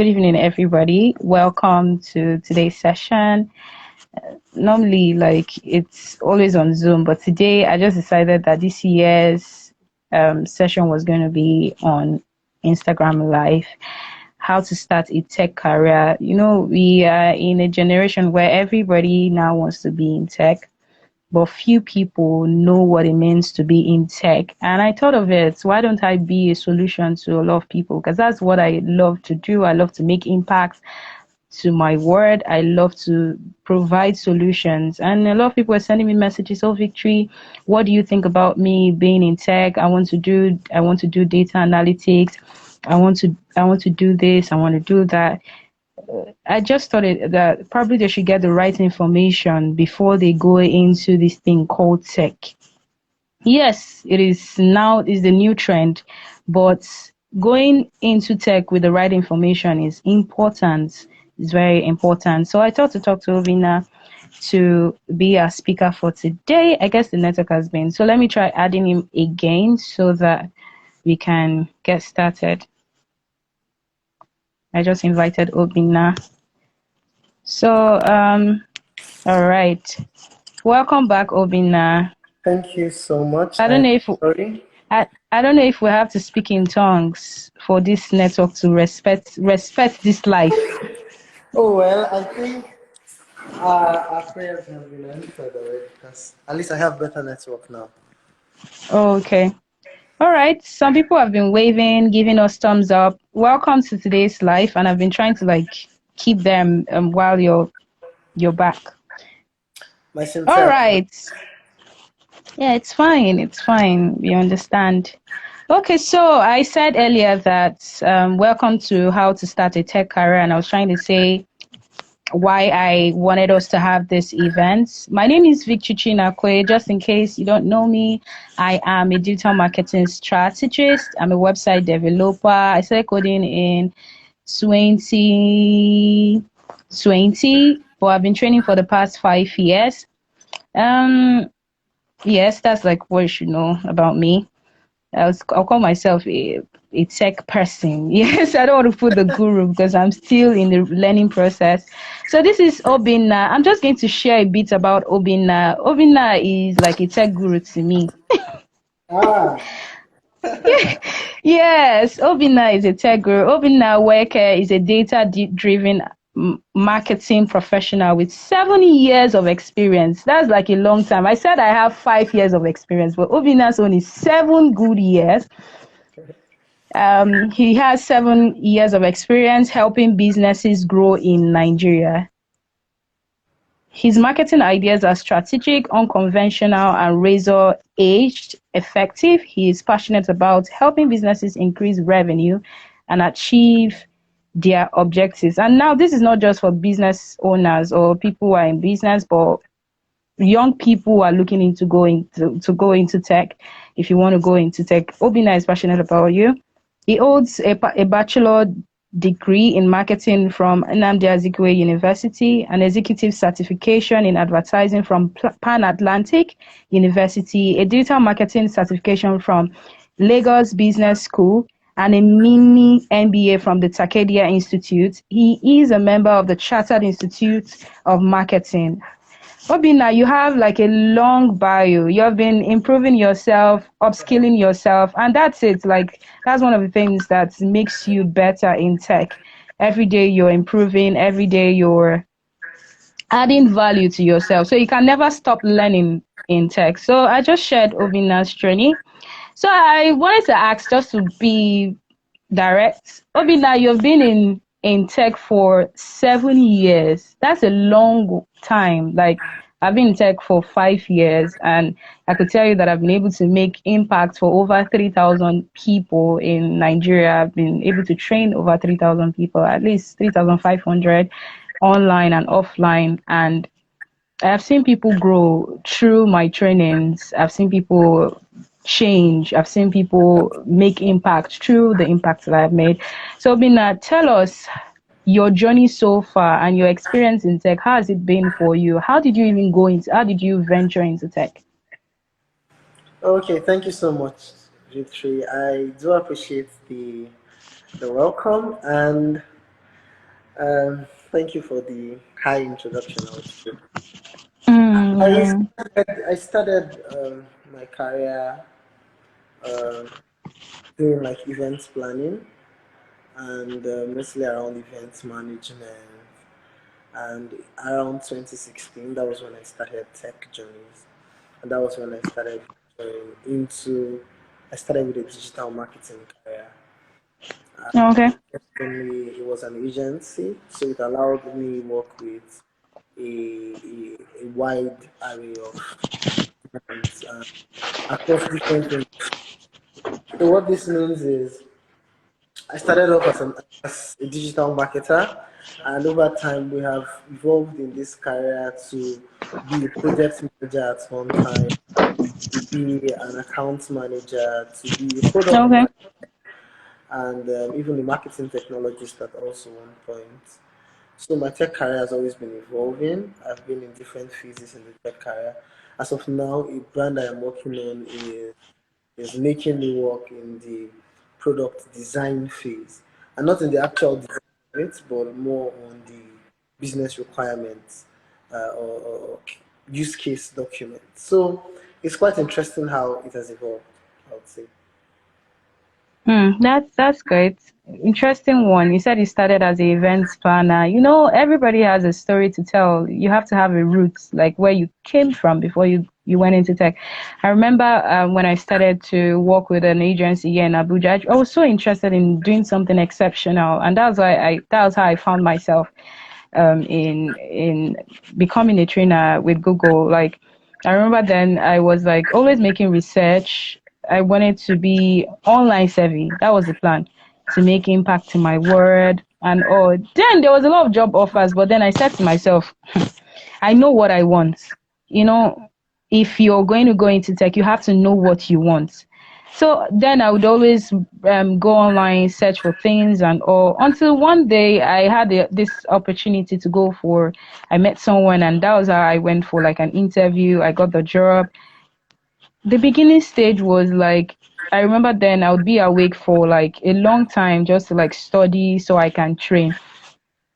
Good evening, everybody. Welcome to today's session. Normally, it's always on Zoom, but today I just decided that this year's session was going to be on Instagram Live. How to start a tech career. You know, we are in a generation where everybody now wants to be in tech, but few people know what it means to be in tech. And I thought of it, why don't I be a solution to a lot of people? Because that's what I love to do. I love to make impact to my word. I love to provide solutions. And a lot of people are sending me messages, oh, Victory, what do you think about me being in tech? I want to do data analytics. I want to do this. I want to do that. I just thought that probably they should get the right information before they go into this thing called tech. Yes, it is the new trend, but going into tech with the right information is important. It's very important. So I thought to talk to Obinna to be our speaker for today. I guess the network has been. So let me try adding him again so that we can get started. I just invited Obinna. So, all right. Welcome back, Obinna. Thank you so much. I don't know if we have to speak in tongues for this network to respect this life. Oh, well, I think our prayers have been answered already because at least I have better network now. Oh, okay. All right. Some people have been waving, giving us thumbs up. Welcome to today's live, and I've been trying to keep them while you're back. All right. Yeah, it's fine. It's fine. We understand. Okay, so I said earlier that welcome to How to Start a Tech Career, and I was trying to say why I wanted us to have this event. My name is Victoria Chinakwe. Just in case you don't know me, I am a digital marketing strategist. I'm a website developer. I started coding in 2020, but I've been training for the past 5 years. Yes, that's what you should know about me. I'll call myself a tech person. Yes, I don't want to put the guru because I'm still in the learning process. So this is Obinna. I'm just going to share a bit about Obinna. Obinna is like a tech guru to me. Yes, Obinna is a tech guru. Obinna Weke is a data-driven marketing professional with 7 years of experience. That's like a long time. I said I have 5 years of experience, but Obinna's only 7 good years. He has 7 years of experience helping businesses grow in Nigeria. His marketing ideas are strategic, unconventional, and razor-edged effective. He is passionate about helping businesses increase revenue and achieve their objectives. And now this is not just for business owners or people who are in business, but young people who are looking into going into tech. If you want to go into tech, Obinna is passionate about you. He holds a bachelor degree in marketing from Nnamdi Azikiwe University, an executive certification in advertising from Pan-Atlantic University, a digital marketing certification from Lagos Business School, and a Mini-MBA from the Tekedia Institute. He is a member of the Chartered Institute of Marketing. Obinna, you have a long bio. You have been improving yourself, upskilling yourself, and that's it. That's one of the things that makes you better in tech. Every day you're improving, every day you're adding value to yourself. So you can never stop learning in tech. So I just shared Obinna's journey. So I wanted to ask, just to be direct, Obinna, you've been in tech for 7 years. That's a long time. I've been in tech for 5 years, and I could tell you that I've been able to make impact for over 3,000 people in Nigeria. I've been able to train over 3,000 people, at least 3,500 online and offline. And I've seen people grow through my trainings. I've seen people change. I've seen people make impact through the impact that I've made. So, Obinna, tell us your journey so far and your experience in tech. How has it been for you? How did you venture into tech? Okay, thank you so much, Victory. I do appreciate the welcome, and Thank you for the high introduction, I would say. Yeah. I started my career um, doing like events planning and mostly around events management. And around 2016, that was when I started tech journeys. And that was when I started going into, I started with a digital marketing career. Okay. Interestingly, it was an agency, so it allowed me work with a wide array of clients across different things. So what this means is I started off as a digital marketer, and over time we have evolved in this career to be a project manager at one time, to be an account manager, to be a product Okay. manager, and even a marketing technologist at also one point. So my tech career has always been evolving. I've been in different phases in the tech career. As of now, a brand I am working on is making me work in the product design phase, and not in the actual design of it, but more on the business requirements or use case documents. So it's quite interesting how it has evolved, I would say. That's great. Interesting one. You said you started as a events planner. You know, everybody has a story to tell. You have to have a root, like where you came from before you went into tech. I remember when I started to work with an agency here in Abuja, I was so interested in doing something exceptional, and that was how I found myself in becoming a trainer with Google. Like I remember then I was like always making research. I wanted to be online savvy. That was the plan, to make impact in my word and all. Then there was a lot of job offers, but then I said to myself, I know what I want. You know, if you're going to go into tech, you have to know what you want. So then I would always go online, search for things and all, until one day I had this opportunity to go for, I met someone and that was how I went for like an interview. I got the job. The beginning stage was like, I remember then I would be awake for like a long time just to like study so I can train.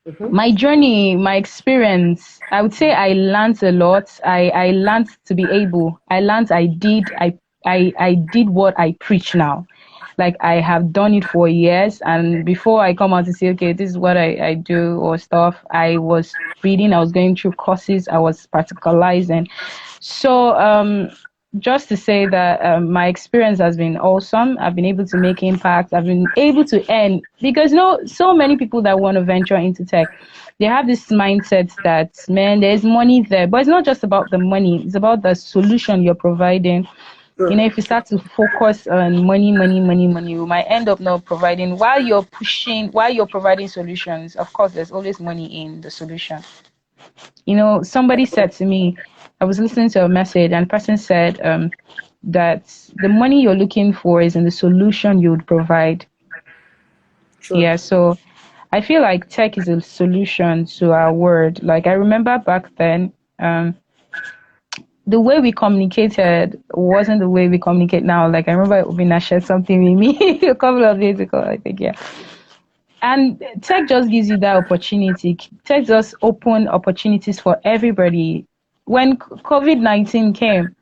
Mm-hmm. My journey, my experience, I would say I learned a lot. I learned to be able. I learned I did what I preach now. Like I have done it for years, and before I come out to say, okay, this is what I do or stuff, I was reading, I was going through courses, I was practicalizing. So just to say that my experience has been awesome. I've been able to make impact. I've been able to earn because no, so many people that want to venture into tech, they have this mindset that man, there's money there, but it's not just about the money. It's about the solution you're providing. You know, Sure. if you start to focus on money, money, money, money, you might end up not providing while you're providing solutions. Of course, there's always money in the solution. You know, somebody said to me, I was listening to a message, and the person said that the money you're looking for is in the solution you would provide. Sure. Yeah, so I feel like tech is a solution to our world. Like I remember back then, the way we communicated wasn't the way we communicate now. Like I remember Obina shared something with me a couple of days ago, I think, yeah. And tech just gives you that opportunity. Tech just open opportunities for everybody. When COVID-19 came,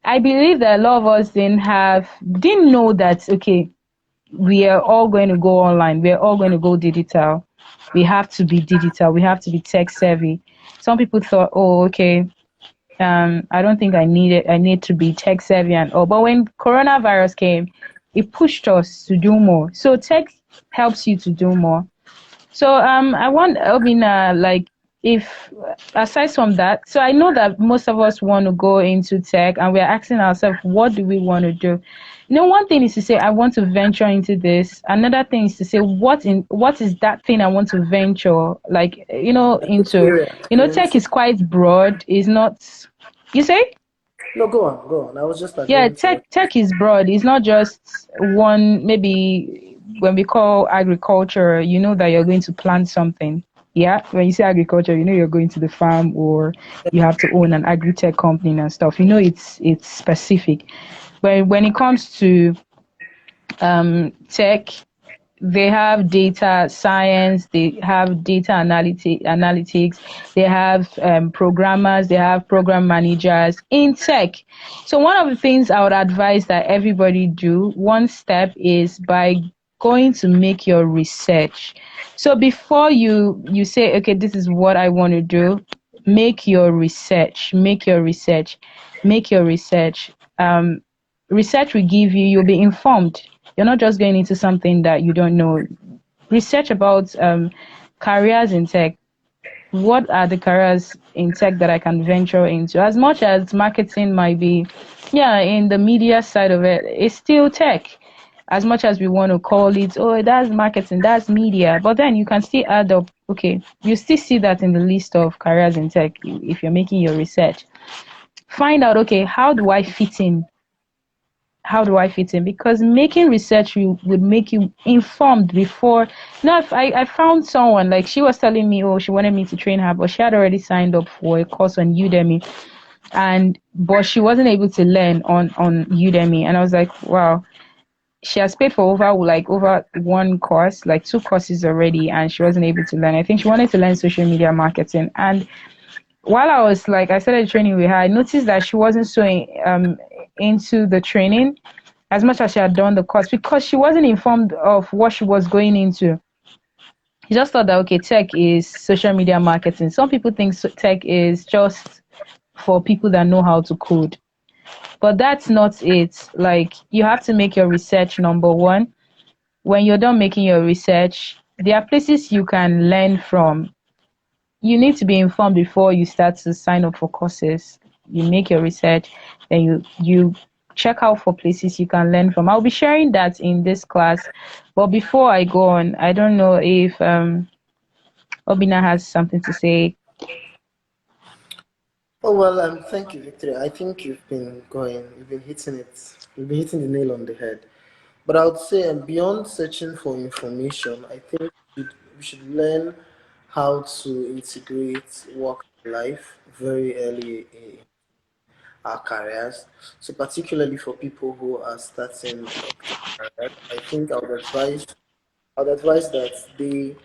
I believe that a lot of us didn't know that, okay, we are all going to go online. We're all going to go digital. We have to be digital. We have to be tech savvy. Some people thought, oh, okay, I don't think I need it. I need to be tech savvy and all. But when coronavirus came, it pushed us to do more. So tech helps you to do more. So I want Obina, like, if aside from that, so I know that most of us want to go into tech and we're asking ourselves, what do we want to do? You know, one thing is to say I want to venture into this. Another thing is to say what is that thing I want to venture, like, into. Tech Experience. is quite broad. Is not, you say? No, go on, go on. I was just Yeah, agreeing to what. tech is broad. It's not just one. Maybe when we call agriculture, you know that you're going to plant something. Yeah, when you say agriculture, you know you're going to the farm or you have to own an agri-tech company and stuff. You know it's specific. But when it comes to tech, they have data science, they have data analytics, they have programmers, they have program managers in tech. So one of the things I would advise that everybody do, one step is by going to make your research. So before you say, okay, this is what I want to do, make your research, make your research, make your research. Research will give you, you'll be informed. You're not just going into something that you don't know. Research about careers in tech. What are the careers in tech that I can venture into? As much as marketing might be, yeah, in the media side of it, it's still tech. As much as we want to call it, oh, that's marketing, that's media, but then you can still add up, okay, you still see that in the list of careers in tech if you're making your research. Find out, okay, how do I fit in? How do I fit in? Because making research would make you informed before. Now, if I found someone, like she was telling me, oh, she wanted me to train her, but she had already signed up for a course on Udemy, but she wasn't able to learn on Udemy. And I was like, wow, she has paid for over one course, like two courses already, and she wasn't able to learn. I think she wanted to learn social media marketing. And while I started training with her, I noticed that she wasn't so into the training as much as she had done the course because she wasn't informed of what she was going into. She just thought that, okay, tech is social media marketing. Some people think tech is just for people that know how to code, but that's not it. Like, you have to make your research, number one. When you're done making your research, there are places you can learn from. You need to be informed before you start to sign up for courses. You make your research, then you check out for places you can learn from. I'll be sharing that in this class. But before I go on, I don't know if Obina has something to say. Oh well, thank you, Victoria. I think you've been hitting the nail on the head. But I would say, beyond searching for information, I think we should learn how to integrate work and life very early in our careers. So, particularly for people who are starting careers, I think I would advise that they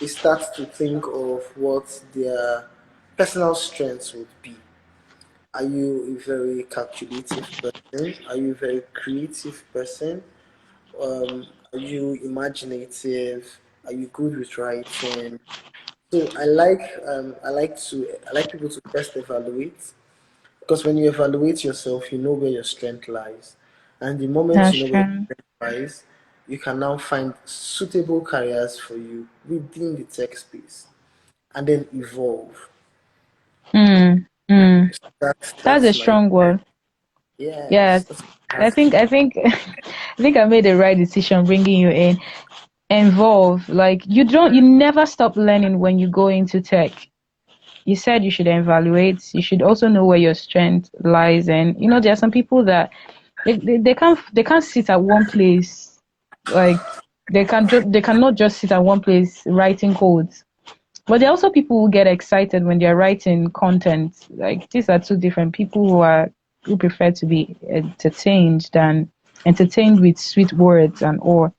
start to think of what their personal strengths would be. Are you a very calculative person? Are you a very creative person? Are you imaginative? Are you good with writing? So I like people to first evaluate, because when you evaluate yourself, you know where your strength lies, and the moment That's you know where true. your strength lies, you can now find suitable careers for you within the tech space, and then evolve. Mm, mm. That's a That's my strong word. yes. Yes. I think I think I made the right decision bringing you in. Involve, like, you never stop learning when you go into tech. You said you should evaluate, you should also know where your strength lies, and there are some people that they can't sit at one place. Like, they cannot just sit at one place writing codes. But there are also people who get excited when they're writing content. Like, these are two different people who prefer to be entertained than entertained with sweet words and all.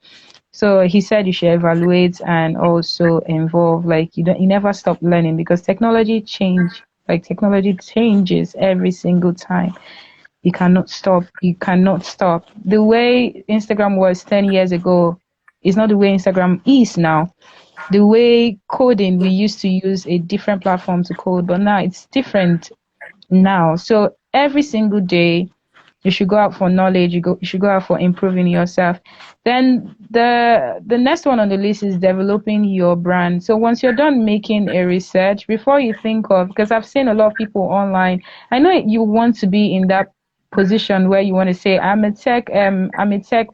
So he said you should evaluate and also involve. Like, you never stop learning because technology changes every single time. You cannot stop. You cannot stop. The way Instagram was 10 years ago is not the way Instagram is now. The way coding, we used to use a different platform to code, but now it's different now. So every single day you should go out for knowledge, you should go out for improving yourself. Then the next one on the list is developing your brand. So once you're done making a research, before you think of, because I've seen a lot of people online, I know you want to be in that position where you want to say, I'm a tech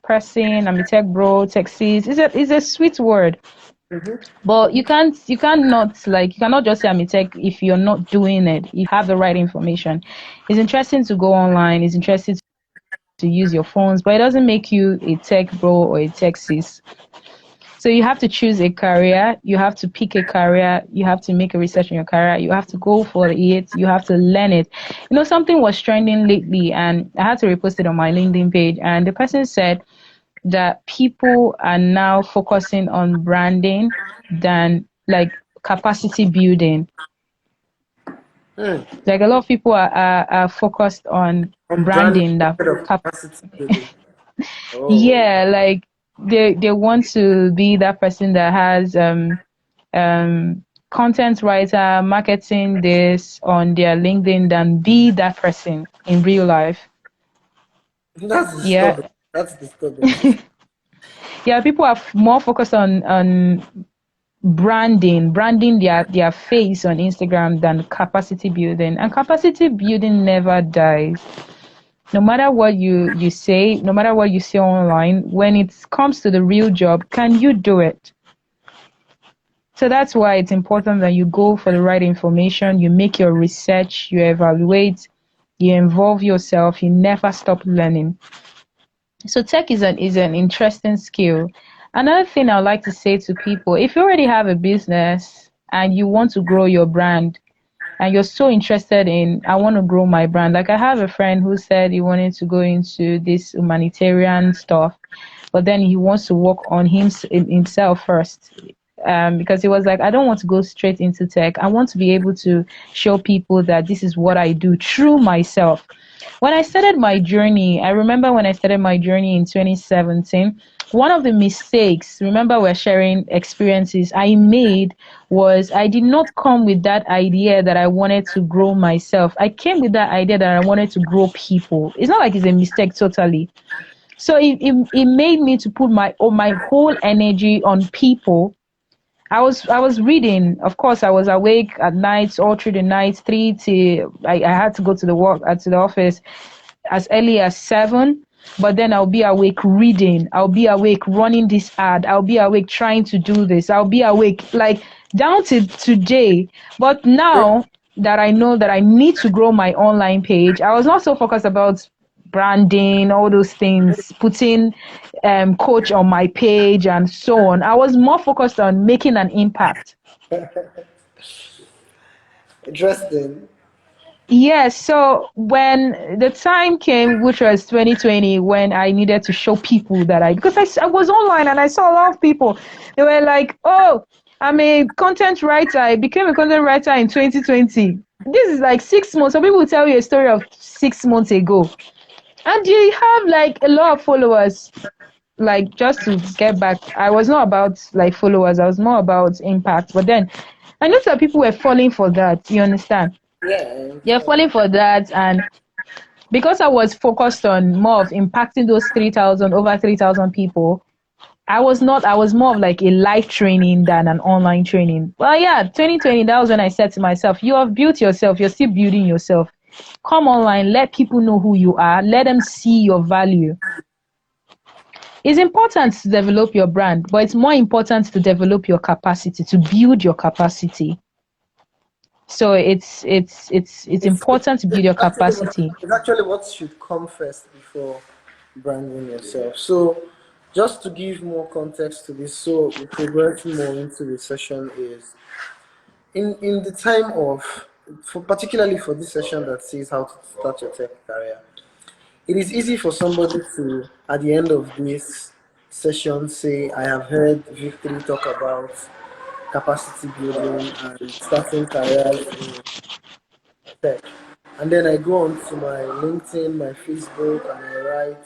person, I'm a tech bro, tech sis. It's a sweet word. But you cannot just say I'm a tech if you're not doing it. You have the right information. It's interesting to go online, it's interesting to use your phones, but it doesn't make you a tech bro or a tech sis. So you have to choose a career, you have to pick a career, you have to make a research on your career, you have to go for it, you have to learn it. Something was trending lately and I had to repost it on my LinkedIn page, and the person said that people are now focusing on branding than like capacity building. Like a lot of people are focused on On branding branding that instead of capacity building. Oh, yeah, like they want to be that person that has content writer marketing this on their LinkedIn than be that person in real life. that's Yeah. disturbing. That's disturbing to see. Yeah, people are more focused on branding their face on Instagram than capacity building. And capacity building never dies. No matter what you say, no matter what you say online, when it comes to the real job, can you do it? So that's why it's important that you go for the right information, you make your research, you evaluate, you involve yourself, you never stop learning. So tech is an interesting skill. Another thing I would like to say to people, if you already have a business and you want to grow your brand and you're so interested in, I want to grow my brand. Like I have a friend who said he wanted to go into this humanitarian stuff, but then he wants to work on himself first. Because he was like, I don't want to go straight into tech. I want to be able to show people that this is what I do through myself. When I started my journey, I remember when I started my journey in 2017, one of the mistakes, remember we're sharing experiences I made, was I did not come with that idea that I wanted to grow myself. I came with that idea that I wanted to grow people. It's not like it's a mistake totally. So it made me to put my whole energy on people. I was reading. Of course, I was awake at nights, all through the night, three to I had to go to the work to the office as early as 7. But then I'll be awake reading. I'll be awake running this ad. I'll be awake trying to do this. I'll be awake like down to today. But now that I know that I need to grow my online page, I was not so focused about branding, all those things, putting coach on my page and so on. I was more focused on making an impact. Interesting. Yes, so when the time came, which was 2020, when I needed to show people that because I was online and I saw a lot of people, they were like, oh, I'm a content writer. I became a content writer in 2020. This is like 6 months. Some people will tell you a story of 6 months ago. And you have like a lot of followers. Like just to get back, I was not about like followers, I was more about impact. But then I noticed that people were falling for that. You understand? Yeah, I They're understand. falling for that, and because I was focused on more of impacting those 3,000 over 3,000 people, I was more of like a live training than an online training. Well, yeah, 2020, that was when I said to myself, you have built yourself, you're still building yourself. Come online, let people know who you are, let them see your value. It's important to develop your brand, but it's more important to develop your capacity, to build your capacity. So it's It's, important to build your capacity. it's actually what should come first before branding yourself. So, just to give more context to this, so we progress more into the session is in the time of, for particularly for this session that says how to start your tech career. It is easy for somebody to, at the end of this session, say, I have heard Victory talk about capacity building and starting careers in tech. And then I go on to my LinkedIn, my Facebook, and I write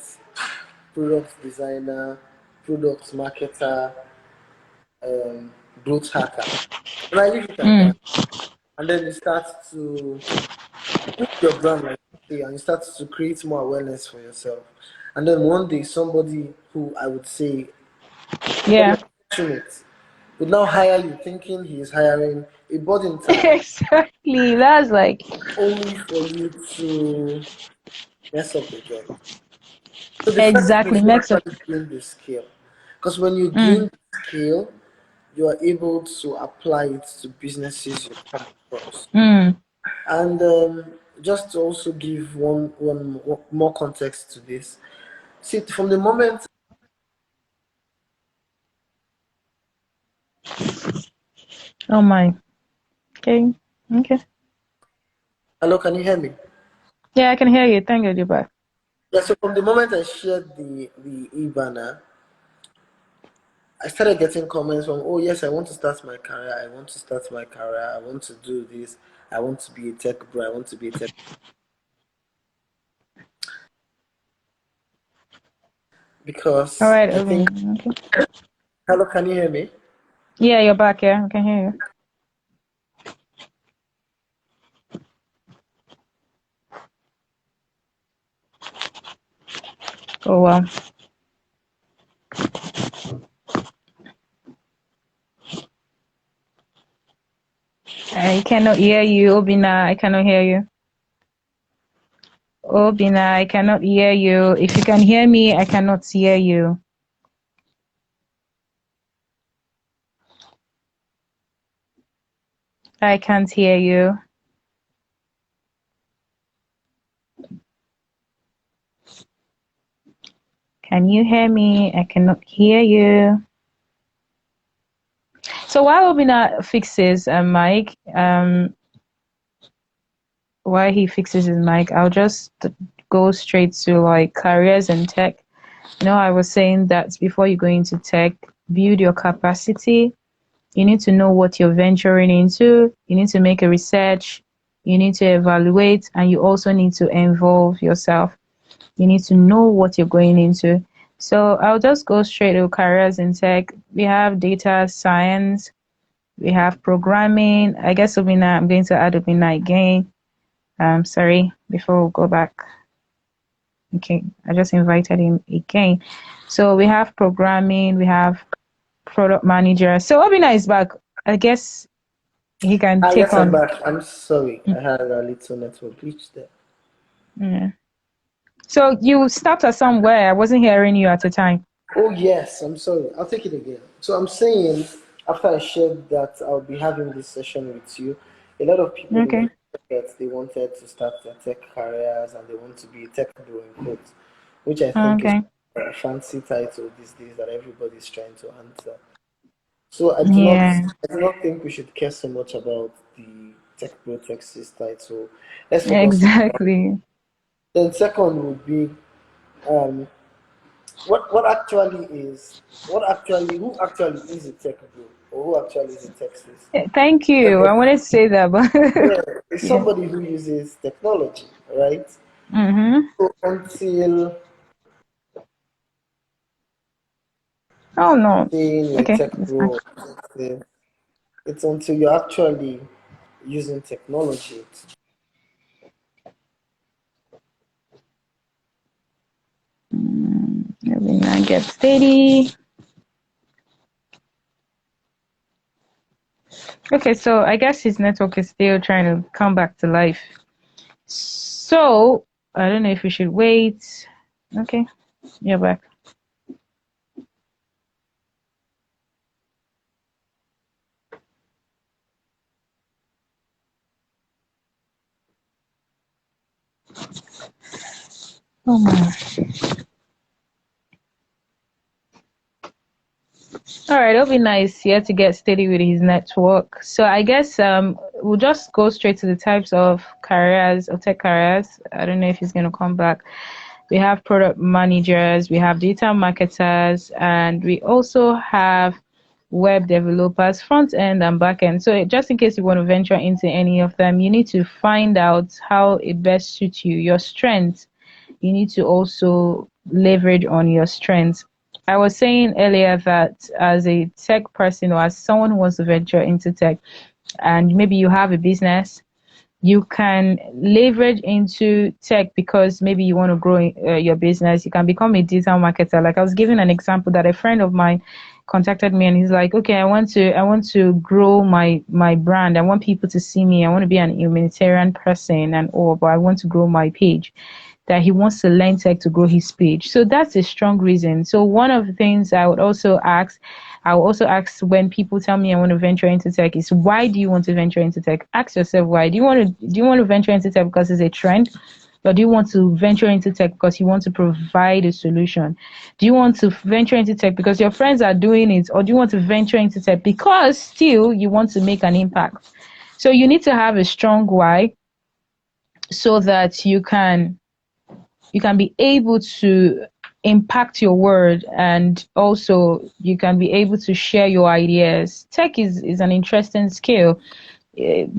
product designer, product marketer, growth hacker. And I leave it at that. Mm, And then you start to build your brand, like you say, and you start to create more awareness for yourself. And then one day, somebody who I would say very yeah. fortunate would now hire you, thinking he is hiring a budding talent, Exactly. That's like only for you to mess up the job. So the first thing exactly is to makes up. actually gain the skill. Because when you Mm, gain the skill, you are able to apply it to businesses you come across. mm. And just to also give one more context to this, see, from the moment, Oh my. Okay. Okay. hello, can you hear me? Yeah, I can hear you. Thank you, Dubai. Yeah, so from the moment I shared the e-banner, I started getting comments from, oh yes, I want to start my career. I want to start my career. I want to do this. I want to be a tech bro. I want to be a tech. All Because right, I think, okay. hello, can you hear me? Yeah, you're back. Yeah, I can hear you. Oh wow. I cannot hear you, Obina. I cannot hear you. Obina, I cannot hear you. If you can hear me, I cannot hear you. I can't hear you. Can you hear me? I cannot hear you. So while Obina fixes a mic, while he fixes his mic, I'll just go straight to like careers in tech. I was saying that before you go into tech, build your capacity. You need to know what you're venturing into. You need to make a research. You need to evaluate, and you also need to involve yourself. You need to know what you're going into. So I'll just go straight to careers in tech. We have data science. We have programming. I guess Obina, I'm going to add Obina again. Sorry, before we go back. Okay, I just invited him again. So we have programming, we have product manager. So Obina is back. I guess he can Ah, take yes, I'm on. back. I'm sorry. I had a little network glitch there. Yeah. So you stopped at somewhere. I wasn't hearing you at the time. Oh, yes, I'm sorry. I'll take it again. So I'm saying, after I shared that I'll be having this session with you, a lot of people in Okay. the market, they wanted to start their tech careers and they want to be a tech bro in quotes, which I think is Okay. a fancy title these days that everybody's trying to answer. So Yeah. I do not think we should care so much about the tech bro tech sis title. Let's focus on that. Exactly. Then second would be um, what actually who actually is a tech bro or who actually is a tech sis? Thank you. I wanted to say that, but Yeah, it's yeah. somebody who uses technology, right? Mm-hmm. So until Oh no. saying you're a Okay. tech It's fine. bro, it's until you're actually using technology. Let me get steady. Okay, so I guess his network is still trying to come back to life. So I don't know if we should wait. Okay, you're back. Oh my. All right, it'll be nice here to get steady with his network. So I guess we'll just go straight to the types of careers or tech careers. I don't know if he's gonna come back. We have product managers, we have data marketers, and we also have web developers, front end and back end. So just in case you want to venture into any of them, you need to find out how it best suits you, your strengths. You need to also leverage on your strengths. I was saying earlier that as a tech person or as someone who wants to venture into tech, and maybe you have a business, you can leverage into tech because maybe you want to grow your business. You can become a digital marketer. Like I was giving an example that a friend of mine contacted me and he's like, okay, I want to grow my brand. I want people to see me. I want to be an humanitarian person and all, but I want to grow my page. That he wants to learn tech to grow his page. So that's a strong reason. So one of the things I will also ask when people tell me I want to venture into tech is why do you want to venture into tech? Ask yourself why. Do you want to venture into tech because it's a trend? Or do you want to venture into tech because you want to provide a solution? Do you want to venture into tech because your friends are doing it? Or do you want to venture into tech because still you want to make an impact? So you need to have a strong why so that you can be able to impact your word, and also you can be able to share your ideas. Tech is an interesting skill.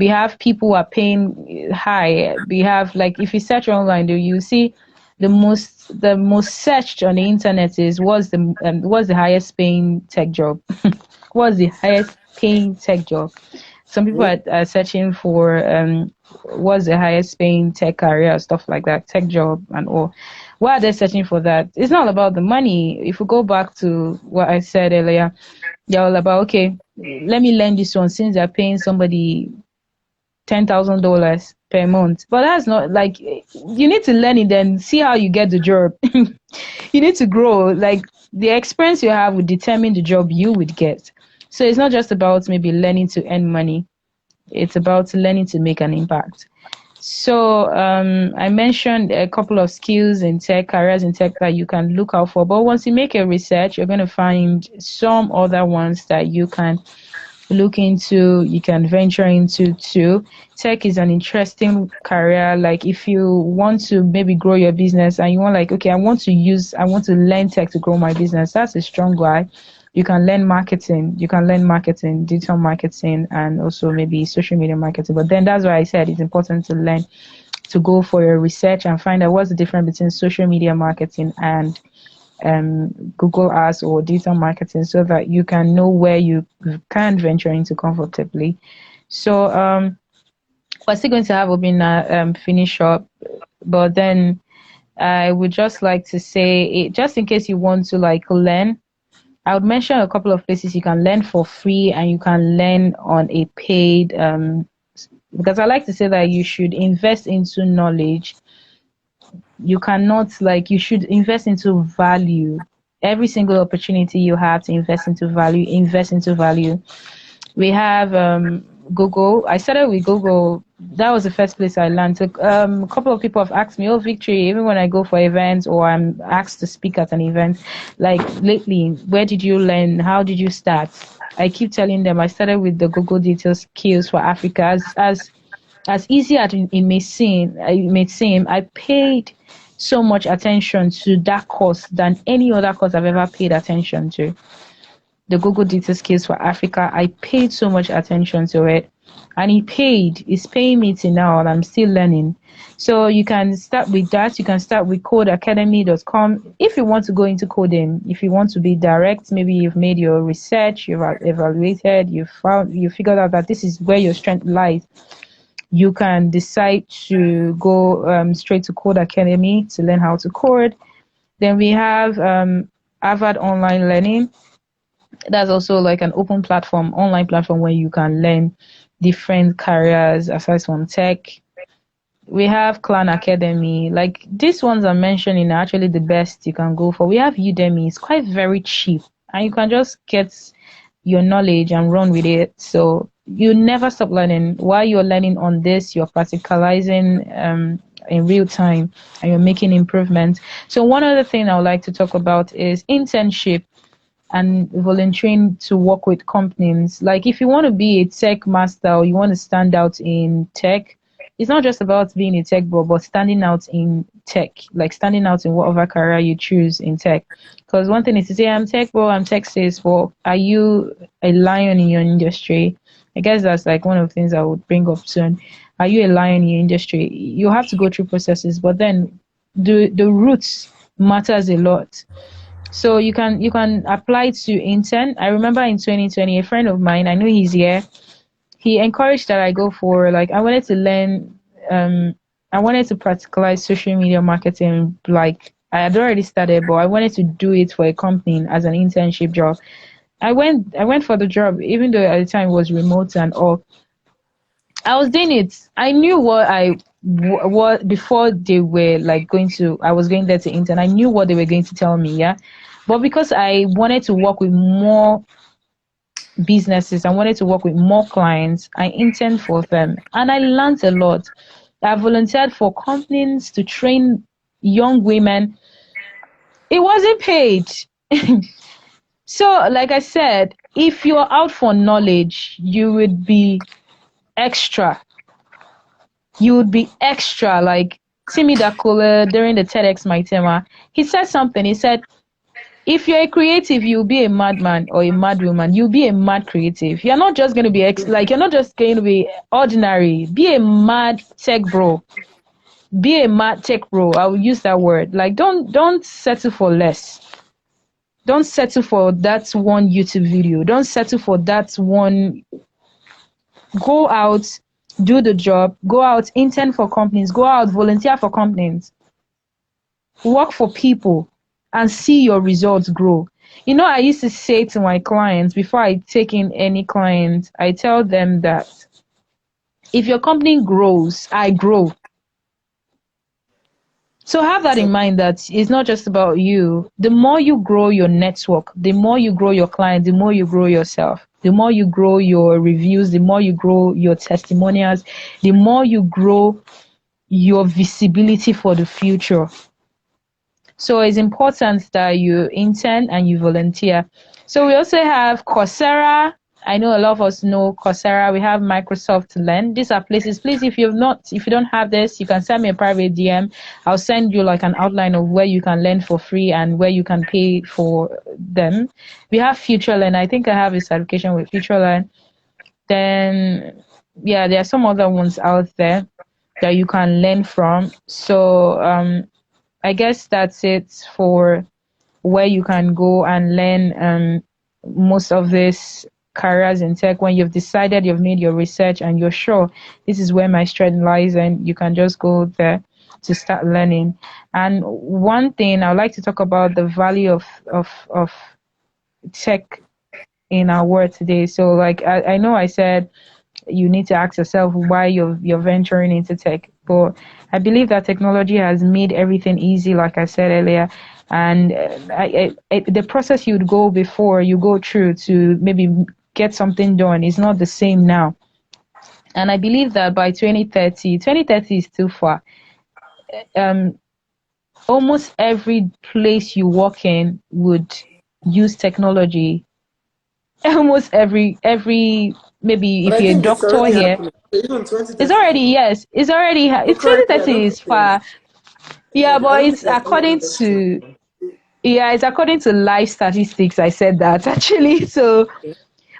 We have people who are paying high. We have, like, if you search online, do you see the most searched on the internet is what's the highest paying tech job? What's the highest paying tech job? Some people are searching for what's the highest paying tech career, stuff like that, tech job and all. Why are they searching for that? It's not about the money. If we go back to what I said earlier, they're all about, okay, let me learn this one, since they're paying somebody $10,000 per month. But that's not, like, you need to learn it, then see how you get the job. You need to grow. Like, the experience you have will determine the job you would get. So it's not just about maybe learning to earn money. It's about learning to make an impact. So I mentioned a couple of skills in tech, careers in tech that you can look out for. But once you make a research, you're going to find some other ones that you can look into, you can venture into too. Tech is an interesting career. Like, if you want to maybe grow your business and you want, like, okay, I want to learn tech to grow my business, that's a strong guy. You can learn marketing, digital marketing, and also maybe social media marketing. But then that's why I said it's important to learn, to go for your research and find out what's the difference between social media marketing and Google Ads or digital marketing, so that you can know where you can venture into comfortably. So we're still going to have Obina finish up, but then I would just like to say, just in case you want to, like, learn, I would mention a couple of places you can learn for free and you can learn on a paid, because I like to say that you should invest into knowledge. You cannot, like, you should invest into value. Every single opportunity you have to invest into value, invest into value. We have Google. I started with Google. That was the first place I learned. A couple of people have asked me, oh, Victory, even when I go for events or I'm asked to speak at an event, like, lately, where did you learn? How did you start? I keep telling them I started with the Google Digital Skills for Africa. As easy as it may seem, I paid so much attention to that course than any other course I've ever paid attention to. The Google Digital Skills for Africa, I paid so much attention to it, and it's paying me till now, and I'm still learning. So you can start with that. You can start with codeacademy.com if you want to go into coding. If you want to be direct, maybe you've made your research, you've evaluated, you figured out that this is where your strength lies. You can decide to go straight to Code Academy to learn how to code. Then we have Harvard Online Learning. That's also like an open platform, online platform, where you can learn different careers aside from tech. We have Clan Academy. Like, these ones I'm mentioning are actually the best you can go for. We have Udemy. It's quite very cheap, and you can just get your knowledge and run with it. So you never stop learning. While you're learning on this, you're practicalizing in real time, and you're making improvements. So one other thing I would like to talk about is internship and volunteering to work with companies. Like, if you want to be a tech master or you want to stand out in tech, it's not just about being a tech bro, but standing out in tech, like standing out in whatever career you choose in tech. Because one thing is to say, I'm tech bro, I'm tech sales, but are you a lion in your industry? I guess that's like one of the things I would bring up soon. Are you a lion in your industry? You have to go through processes, but then the roots matters a lot. So you can apply to intern. I remember in 2020, a friend of mine, I know he's here, he encouraged that I go for, like, I wanted to learn, I wanted to practicalize social media marketing. Like, I had already started, but I wanted to do it for a company as an internship job. I went for the job, even though at the time it was remote and all. I was doing it. I knew what before they were like I was going there to intern. I knew what they were going to tell me, yeah. But because I wanted to work with more businesses, I wanted to work with more clients, I interned for them, and I learned a lot. I volunteered for companies to train young women. It wasn't paid. So, like I said, if you're out for knowledge, you would be extra. You would be extra. Like, Timi Dakula during the TEDx Maitema. He said something. He said, if you're a creative, you'll be a madman or a madwoman. You'll be a mad creative. You're not just going to be you're not just going to be ordinary. Be a mad tech bro. Be a mad tech bro. I will use that word. Like, don't settle for less. Don't settle for that one YouTube video. Don't settle for that one. Go out, do the job. Go out, intern for companies. Go out, volunteer for companies. Work for people and see your results grow. You know, I used to say to my clients before I take in any client, I tell them that if your company grows, I grow. So have that in mind, that it's not just about you. The more you grow your network, the more you grow your clients, the more you grow yourself. The more you grow your reviews, the more you grow your testimonials, the more you grow your visibility for the future. So it's important that you intern and you volunteer. So we also have Coursera. I know a lot of us know Coursera. We have Microsoft Learn. These are places. Please, if you don't have this, you can send me a private DM. I'll send you like an outline of where you can learn for free and where you can pay for them. We have FutureLearn. I think I have a certification with FutureLearn. Then, yeah, there are some other ones out there that you can learn from. So, I guess that's it for where you can go and learn most of these careers in tech. When you've decided, you've made your research and you're sure this is where my strength lies, and you can just go there to start learning. And one thing I would like to talk about, the value of tech in our world today. So like I know I said you need to ask yourself why you're venturing into tech. But I believe that technology has made everything easy, like I said earlier. And the process you'd go before you go through to maybe get something done is not the same now. And I believe that by 2030 is too far. Um, Almost every place you walk in would use technology. Almost every maybe But if I you're a think it's doctor already here. happening. Even It's 2030. already, yes, it's already, But it's currently, I 2030 don't is think there's. far. Yeah, I but don't it's think there's any according industry. to, yeah, it's according to life statistics. I said that actually. So,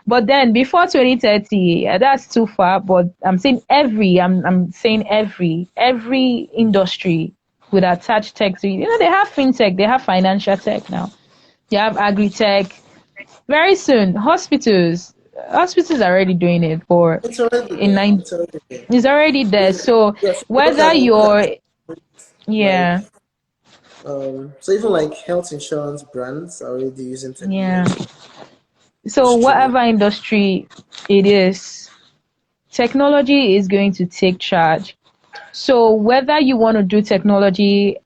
but then before 2030, that's too far. But I'm saying every industry would attach tech to, they have fintech, they have financial tech now. They have agri-tech. Very soon, hospitals are already doing it, but It's already in there. nine, It's already there. it's already there. Yes, So yes. Look whether at you're, like yeah, so even like health insurance brands are already using yeah. technology to So streamline. whatever industry it is, technology is going to take charge. So whether you want to do technology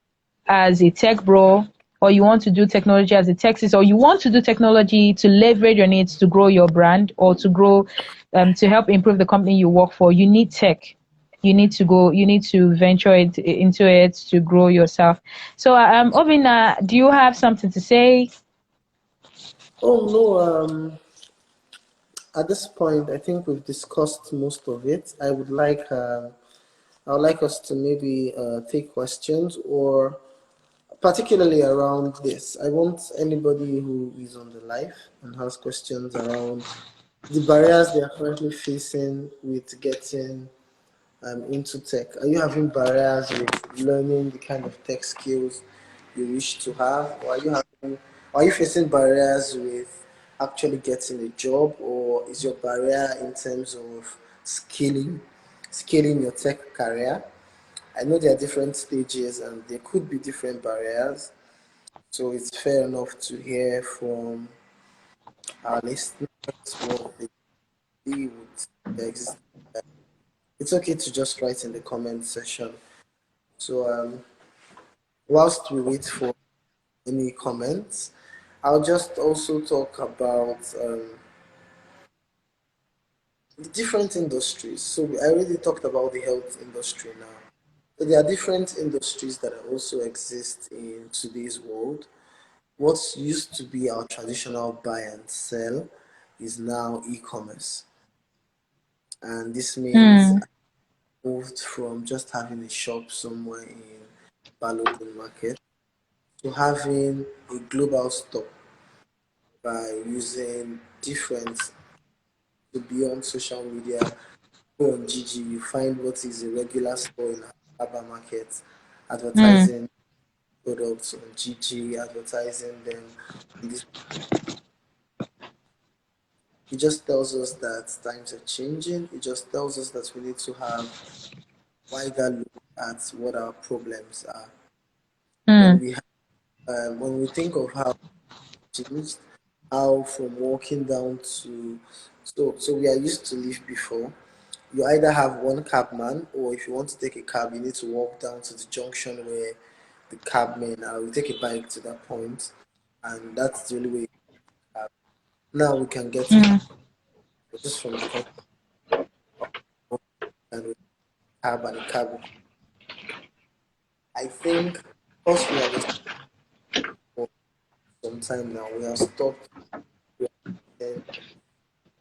as a tech bro, or you want to do technology as a techist, or you want to do technology to leverage your needs to grow your brand or to grow, to help improve the company you work for, you need tech. You need to venture into it to grow yourself. So, Obina, do you have something to say? Oh no, at this point, I think we've discussed most of it. I would like us to maybe take questions, or particularly around this. I want anybody who is on the live and has questions around the barriers they are currently facing with getting into tech. Are you having barriers with learning the kind of tech skills you wish to have, or are you facing barriers with actually getting a job, or is your barrier in terms of scaling your tech career? I know there are different stages and there could be different barriers, so it's fair enough to hear from our listeners what they see would exist. It's okay to just write in the comment section. So whilst we wait for any comments, I'll just also talk about the different industries. So I already talked about the health industry now. So there are different industries that also exist in today's world. What used to be our traditional buy and sell is now e-commerce. And this means Hmm. moved from just having a shop somewhere in Balogun Market to having a global store by using different to beyond social media. Go on GG, you find what is a regular store in Alaba Market, Mm, advertising products on GG, advertising them. On this, it just tells us that times are changing. It just tells us that we need to have wider look at what our problems are. When mm, we when we think of how it changed, how from walking down to so we are used to live before. You either have one cabman, or if you want to take a cab, you need to walk down to the junction where the cabmen are. We take a bike to that point, and that's the only way. Now we can get to mm. just from the comfort and we cab and a cab. I think because we have for some time now, we have stopped to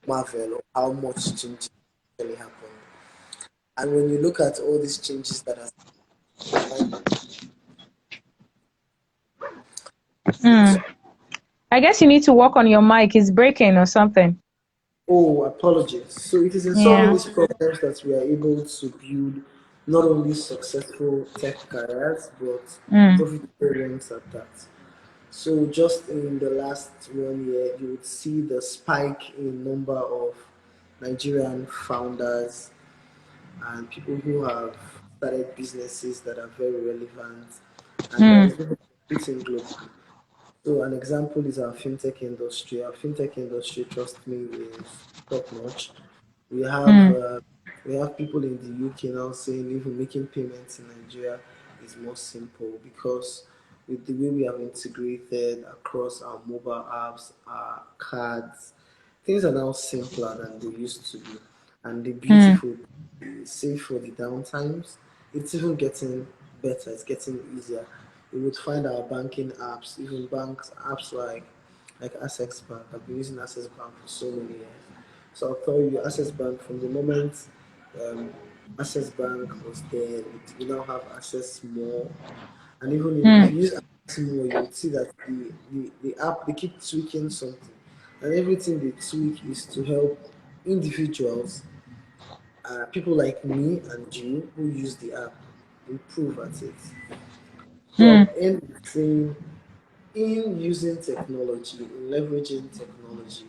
marvel of how much change actually happened. And when you look at all these changes that has happened, it's Mm. I guess you need to work on your mic. It's breaking or something. oh, apologies. So it is in solving Yeah. these problems that we are able to build not only successful tech careers but Mm, profitable ones at that. So just in the last 1 year, you would see the spike in number of Nigerian founders and people who have started businesses that are very relevant and that is mm, even competing globally. So an example is our fintech industry. Our fintech industry, trust me, is top notch. We have mm, uh, we have people in the UK now saying even making payments in Nigeria is more simple because with the way we have integrated across our mobile apps, our cards, things are now simpler than they used to be. And the mm, beautiful, save for the downtimes, it's even getting better. It's getting easier. We would find our banking apps, even banks apps like Access Bank. I've been using Access Bank for so many years. So I'll tell you, Access Bank from the moment um, Access Bank was there, we now have Access More, and even if mm, you use Access More, you would see that the app they keep tweaking something, and everything they tweak is to help individuals, people like me and you who use the app, improve at it. So mm, I'll end with saying, in using technology, in leveraging technology,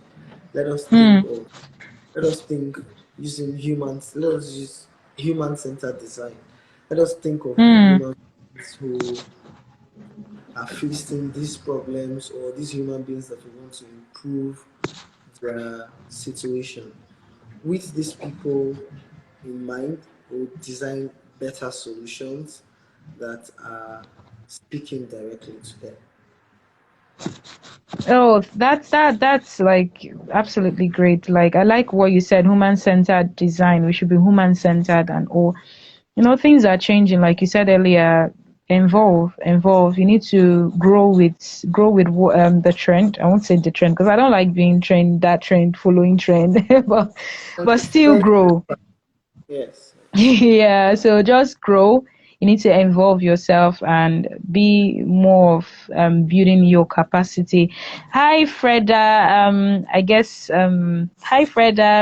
let us think mm, of let us think using humans. Let us use human-centered design. Let us think of the mm. human beings who are facing these problems, or these human beings that we want to improve their situation. With these people in mind, we'll design better solutions that are speaking directly to them. Oh, that's like absolutely great. Like I like what you said, human-centered design. We should be human-centered and all. Things are changing. Like you said earlier, evolve. You need to grow with the trend. I won't say the trend because I don't like being trained that trend, following trend, but still Thank you. grow. Yes. Yeah, so just grow. You need to involve yourself and be more of building your capacity. Hi, Freda. I guess hi, Freda.